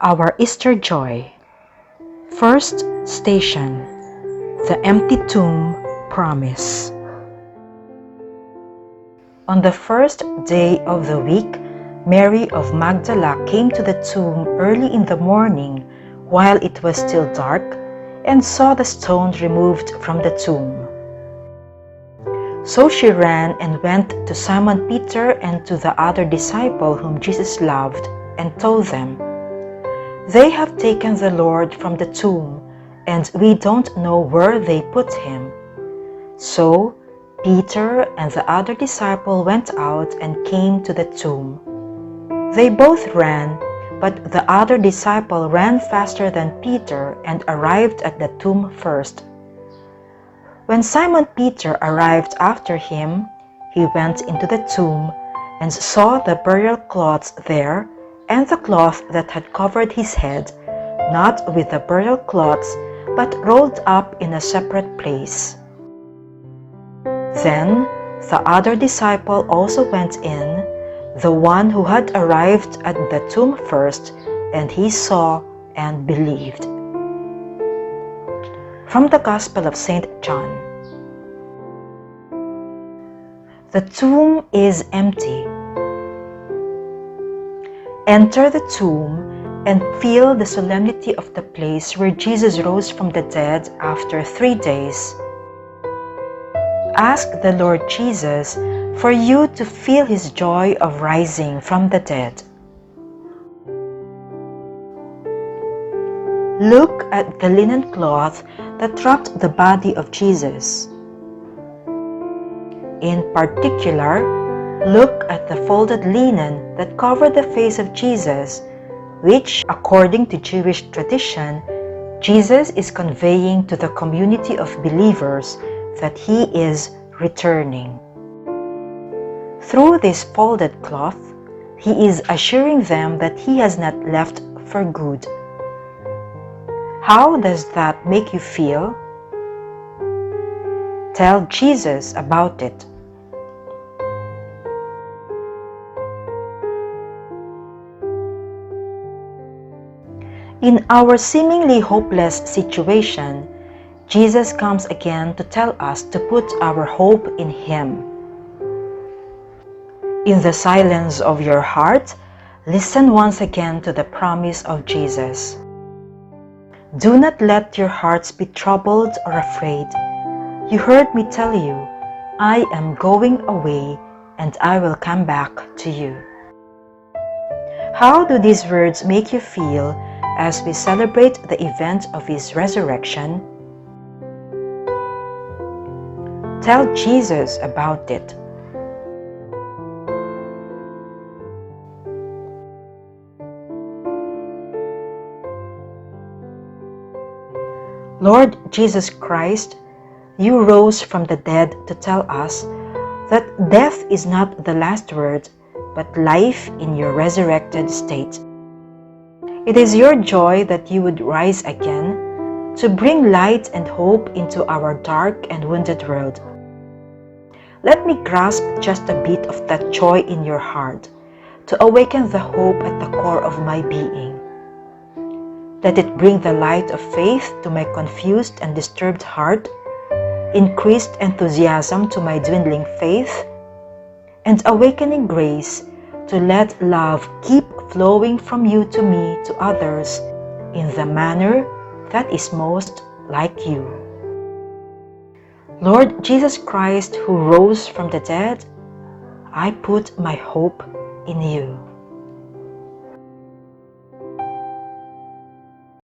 Our Easter Joy. First station, the empty tomb promise. On the first day of the week, Mary of Magdalene came to the tomb early in the morning while it was still dark and saw the stone removed from the tomb. So she ran and went to Simon Peter and to the other disciple whom Jesus loved and told them, "They have taken the Lord from the tomb, and we don't know where they put him." So Peter and the other disciple went out and came to the tomb. They both ran, but the other disciple ran faster than Peter and arrived at the tomb first. When Simon Peter arrived after him, he went into the tomb and saw the burial cloths there, and the cloth that had covered his head, not with the burial cloths, but rolled up in a separate place. Then the other disciple also went in, the one who had arrived at the tomb first, and he saw and believed. From the Gospel of St. John. The tomb is empty. Enter the tomb and feel the solemnity of the place where Jesus rose from the dead after 3 days. Ask the Lord Jesus for you to feel his joy of rising from the dead. Look at the linen cloth that wrapped the body of Jesus. In particular, look at the folded linen that covered the face of Jesus, which, according to Jewish tradition, Jesus is conveying to the community of believers that he is returning. Through this folded cloth, he is assuring them that he has not left for good. How does that make you feel? Tell Jesus about it. In our seemingly hopeless situation, Jesus comes again to tell us to put our hope in him. In the silence of your heart, listen once again to the promise of Jesus. Do not let your hearts be troubled or afraid. You heard me tell you, I am going away and I will come back to you. How do these words make you feel as we celebrate the event of his resurrection? Tell Jesus about it. Lord Jesus Christ, you rose from the dead to tell us that death is not the last word, but life in your resurrected state. It is your joy that you would rise again to bring light and hope into our dark and wounded world. Let me grasp just a bit of that joy in your heart to awaken the hope at the core of my being. Let it bring the light of faith to my confused and disturbed heart, increased enthusiasm to my dwindling faith, and awakening grace to let love keep flowing from you to me to others in the manner that is most like you. Lord Jesus Christ, who rose from the dead, I put my hope in you.